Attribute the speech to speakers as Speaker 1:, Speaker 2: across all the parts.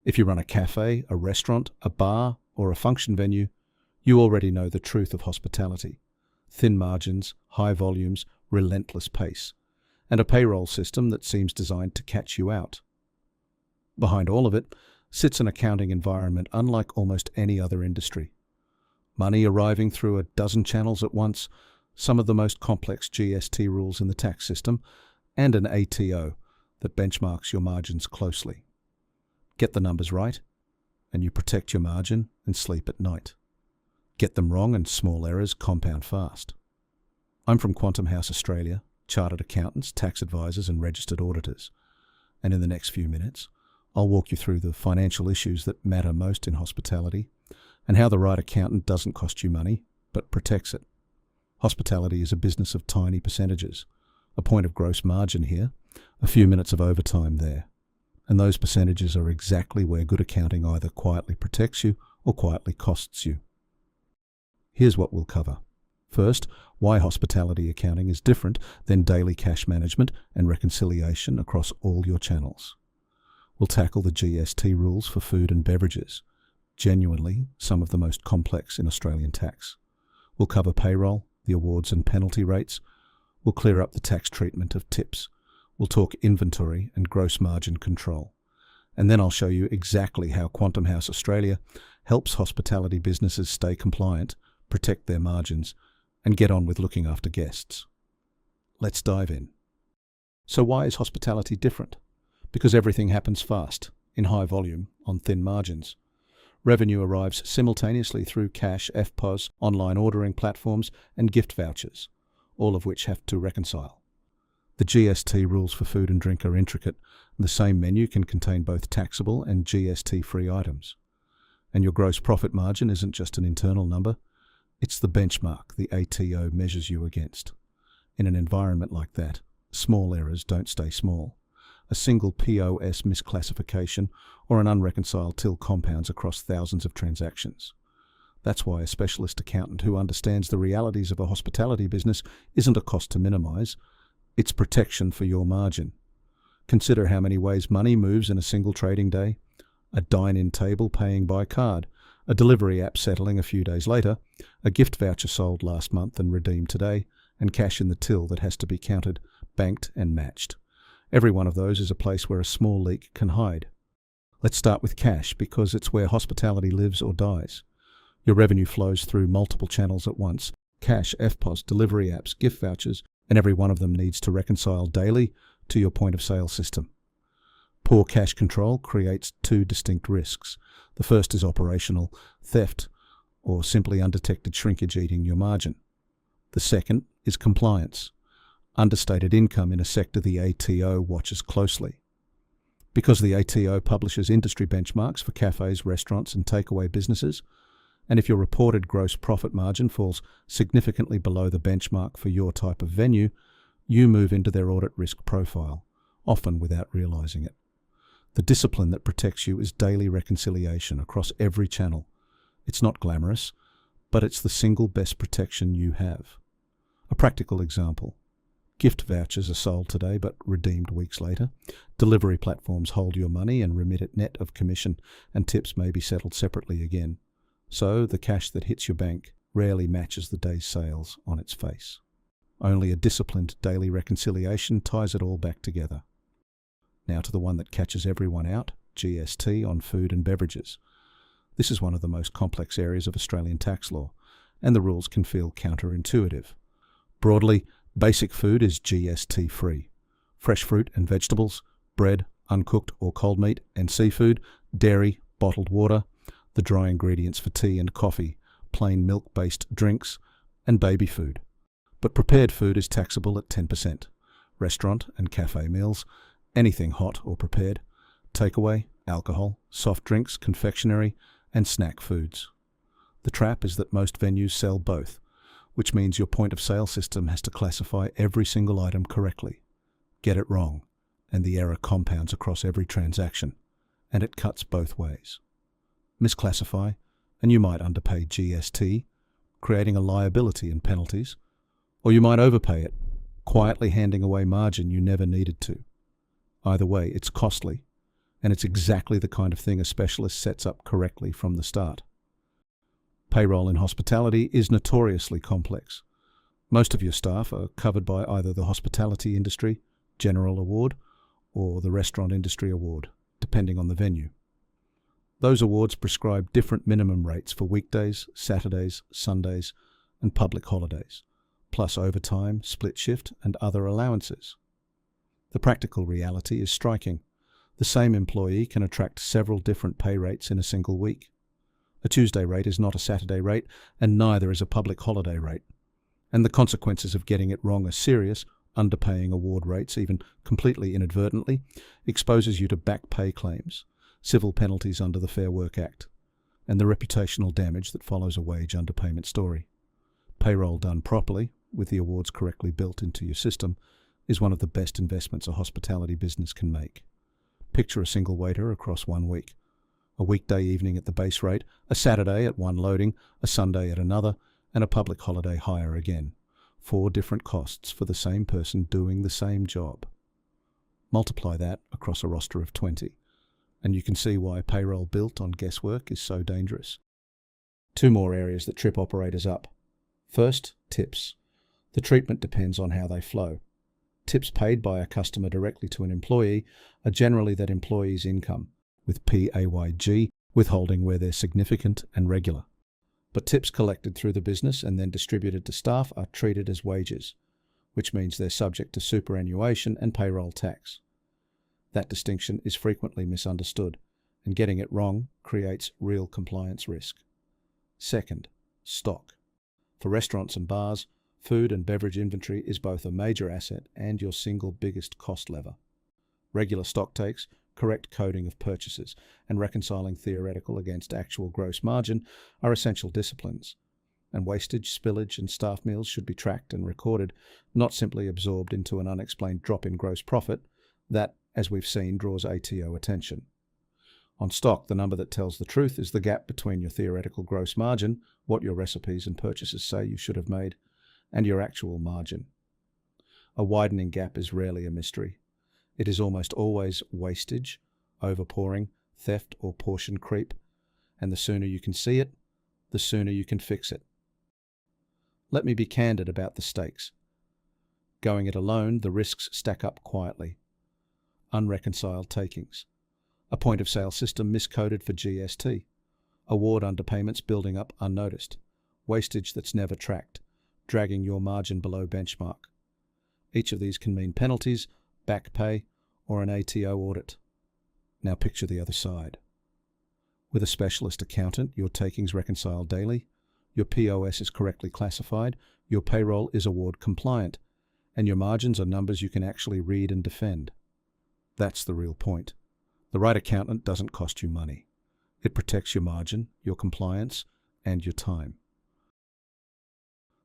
Speaker 1: If you run a café, a restaurant, a bar, or a function venue, you already know the truth of hospitality. Thin margins, high volumes, relentless pace, and a payroll system that seems designed to catch you out. Behind all of it sits an accounting environment unlike almost any other industry. Money arriving through a dozen channels at once, some of the most complex GST rules in the tax system, and an ATO that benchmarks your margins closely. Get the numbers right, and you protect your margin and sleep at night. Get them wrong and small errors compound fast. I'm from Quantum House Australia, chartered accountants, tax advisors and registered auditors. And in the next few minutes, I'll walk you through the financial issues that matter most in hospitality and how the right accountant doesn't cost you money, but protects it. Hospitality is a business of tiny percentages, a point of gross margin here, a few minutes of overtime there. And those percentages are exactly where good accounting either quietly protects you or quietly costs you. Here's what we'll cover. First, why hospitality accounting is different than daily cash management and reconciliation across all your channels. We'll tackle the GST rules for food and beverages, genuinely some of the most complex in Australian tax. We'll cover payroll, the awards and penalty rates. We'll clear up the tax treatment of tips. We'll talk inventory and gross margin control. And then I'll show you exactly how Quantum House Australia helps hospitality businesses stay compliant, protect their margins, and get on with looking after guests. Let's dive in. So why is hospitality different? Because everything happens fast, in high volume, on thin margins. Revenue arrives simultaneously through cash, EFTPOS, online ordering platforms, and gift vouchers, all of which have to reconcile. The GST rules for food and drink are intricate. The same menu can contain both taxable and GST-free items. And your gross profit margin isn't just an internal number, it's the benchmark the ATO measures you against. In an environment like that, small errors don't stay small. A single POS misclassification or an unreconciled till compounds across thousands of transactions. That's why a specialist accountant who understands the realities of a hospitality business isn't a cost to minimize, it's protection for your margin. Consider how many ways money moves in a single trading day. A dine-in table paying by card, a delivery app settling a few days later, a gift voucher sold last month and redeemed today, and cash in the till that has to be counted, banked and matched. Every one of those is a place where a small leak can hide. Let's start with cash because it's where hospitality lives or dies. Your revenue flows through multiple channels at once: cash, EFTPOS, delivery apps, gift vouchers, and every one of them needs to reconcile daily to your point of sale system. Poor cash control creates two distinct risks. The first is operational theft, or simply undetected shrinkage eating your margin. The second is compliance, understated income in a sector the ATO watches closely. Because the ATO publishes industry benchmarks for cafes, restaurants and takeaway businesses, and if your reported gross profit margin falls significantly below the benchmark for your type of venue, you move into their audit risk profile, often without realizing it. The discipline that protects you is daily reconciliation across every channel. It's not glamorous, but it's the single best protection you have. A practical example. Gift vouchers are sold today but redeemed weeks later. Delivery platforms hold your money and remit it net of commission, and tips may be settled separately again. So the cash that hits your bank rarely matches the day's sales on its face. Only a disciplined daily reconciliation ties it all back together. Now to the one that catches everyone out, GST on food and beverages. This is one of the most complex areas of Australian tax law, and the rules can feel counterintuitive. Broadly, basic food is GST-free. Fresh fruit and vegetables, bread, uncooked or cold meat and seafood, dairy, bottled water, the dry ingredients for tea and coffee, plain milk-based drinks, and baby food. But prepared food is taxable at 10%. Restaurant and cafe meals, anything hot or prepared, takeaway, alcohol, soft drinks, confectionery, and snack foods. The trap is that most venues sell both, which means your point of sale system has to classify every single item correctly. Get it wrong, and the error compounds across every transaction, and it cuts both ways. Misclassify, and you might underpay GST, creating a liability and penalties, or you might overpay it, quietly handing away margin you never needed to. Either way, it's costly, and it's exactly the kind of thing a specialist sets up correctly from the start. Payroll in hospitality is notoriously complex. Most of your staff are covered by either the Hospitality Industry General Award or the Restaurant Industry Award, depending on the venue. Those awards prescribe different minimum rates for weekdays, Saturdays, Sundays, and public holidays, plus overtime, split shift, and other allowances. The practical reality is striking. The same employee can attract several different pay rates in a single week. A Tuesday rate is not a Saturday rate, and neither is a public holiday rate. And the consequences of getting it wrong are serious. Underpaying award rates, even completely inadvertently, exposes you to back pay claims, civil penalties under the Fair Work Act, and the reputational damage that follows a wage underpayment story. Payroll done properly, with the awards correctly built into your system, is one of the best investments a hospitality business can make. Picture a single waiter across 1 week. A weekday evening at the base rate, a Saturday at one loading, a Sunday at another, and a public holiday higher again. 4 different costs for the same person doing the same job. Multiply that across a roster of 20, and you can see why payroll built on guesswork is so dangerous. 2 more areas that trip operators up. First, tips. The treatment depends on how they flow. Tips paid by a customer directly to an employee are generally that employee's income, with PAYG withholding where they're significant and regular. But tips collected through the business and then distributed to staff are treated as wages, which means they're subject to superannuation and payroll tax. That distinction is frequently misunderstood, and getting it wrong creates real compliance risk. Second, stock. For restaurants and bars, food and beverage inventory is both a major asset and your single biggest cost lever. Regular stock takes, correct coding of purchases, and reconciling theoretical against actual gross margin are essential disciplines. And wastage, spillage, and staff meals should be tracked and recorded, not simply absorbed into an unexplained drop in gross profit that, as we've seen, draws ATO attention. On stock, the number that tells the truth is the gap between your theoretical gross margin, what your recipes and purchases say you should have made, and your actual margin. A widening gap is rarely a mystery. It is almost always wastage, overpouring, theft, or portion creep, and the sooner you can see it, the sooner you can fix it. Let me be candid about the stakes. Going it alone, the risks stack up quietly. Unreconciled takings. A point-of-sale system miscoded for GST. Award underpayments building up unnoticed. Wastage that's never tracked, dragging your margin below benchmark. Each of these can mean penalties, back pay, or an ATO audit. Now picture the other side. With a specialist accountant, your takings reconciled daily, your POS is correctly classified, your payroll is award compliant, and your margins are numbers you can actually read and defend. That's the real point. The right accountant doesn't cost you money. It protects your margin, your compliance, and your time.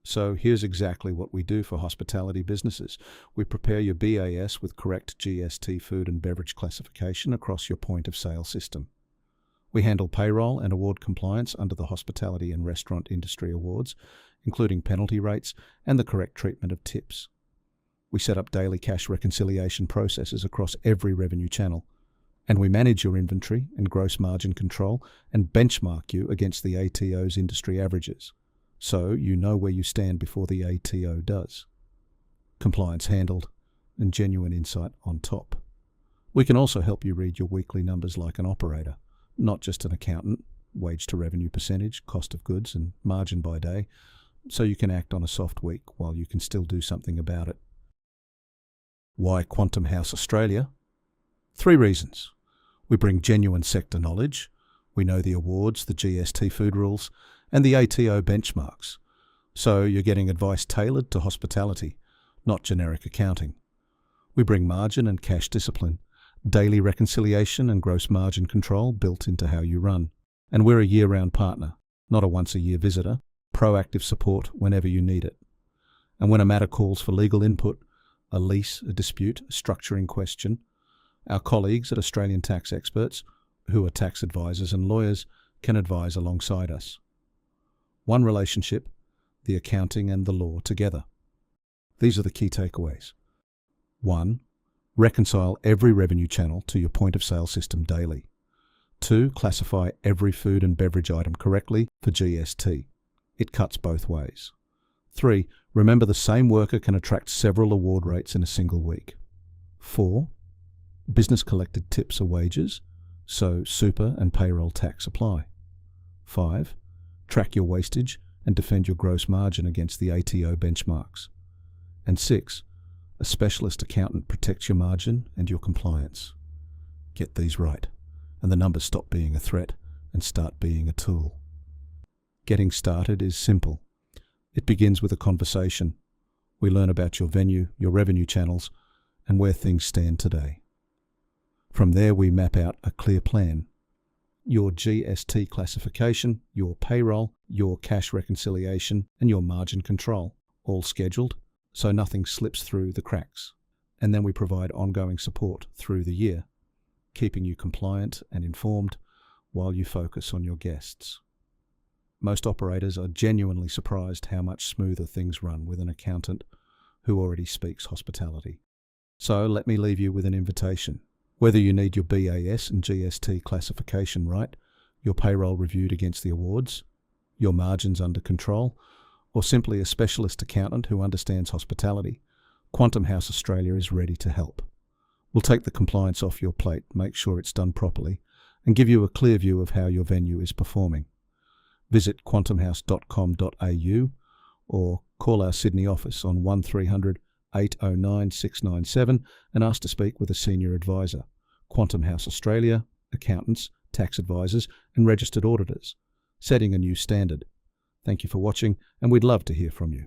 Speaker 1: So here's exactly what we do for hospitality businesses. We prepare your BAS with correct GST food and beverage classification across your point-of-sale system. We handle payroll and award compliance under the Hospitality and Restaurant Industry Awards, including penalty rates and the correct treatment of tips. We set up daily cash reconciliation processes across every revenue channel, and we manage your inventory and gross margin control and benchmark you against the ATO's industry averages, so you know where you stand before the ATO does. Compliance handled, and genuine insight on top. We can also help you read your weekly numbers like an operator, not just an accountant, wage to revenue percentage, cost of goods, and margin by day, so you can act on a soft week while you can still do something about it. Why Quantum House Australia? 3 reasons. We bring genuine sector knowledge. We know the awards, the GST food rules, and the ATO benchmarks. So you're getting advice tailored to hospitality, not generic accounting. We bring margin and cash discipline, daily reconciliation and gross margin control built into how you run. And we're a year-round partner, not a once-a-year visitor, proactive support whenever you need it. And when a matter calls for legal input, a lease, a dispute, a structuring question, our colleagues at Australian Tax Experts, who are tax advisors and lawyers, can advise alongside us. One relationship, the accounting and the law together. These are the key takeaways. 1. Reconcile every revenue channel to your point of sale system daily. 2. Classify every food and beverage item correctly for GST. It cuts both ways. 3. Remember the same worker can attract several award rates in a single week. 4. Business collected tips are wages, so super and payroll tax apply. 5. Track your wastage and defend your gross margin against the ATO benchmarks. And 6. A specialist accountant protects your margin and your compliance. Get these right, and the numbers stop being a threat and start being a tool. Getting started is simple. It begins with a conversation. We learn about your venue, your revenue channels, and where things stand today. From there, we map out a clear plan. Your GST classification, your payroll, your cash reconciliation, and your margin control, all scheduled, so nothing slips through the cracks. And then we provide ongoing support through the year, keeping you compliant and informed while you focus on your guests. Most operators are genuinely surprised how much smoother things run with an accountant who already speaks hospitality. So let me leave you with an invitation. Whether you need your BAS and GST classification right, your payroll reviewed against the awards, your margins under control, or simply a specialist accountant who understands hospitality, Quantum House Australia is ready to help. We'll take the compliance off your plate, make sure it's done properly, and give you a clear view of how your venue is performing. Visit quantumhouse.com.au or call our Sydney office on 1300 809 697 and ask to speak with a senior advisor. Quantum House Australia, accountants, tax advisors and registered auditors, setting a new standard. Thank you for watching, and we'd love to hear from you.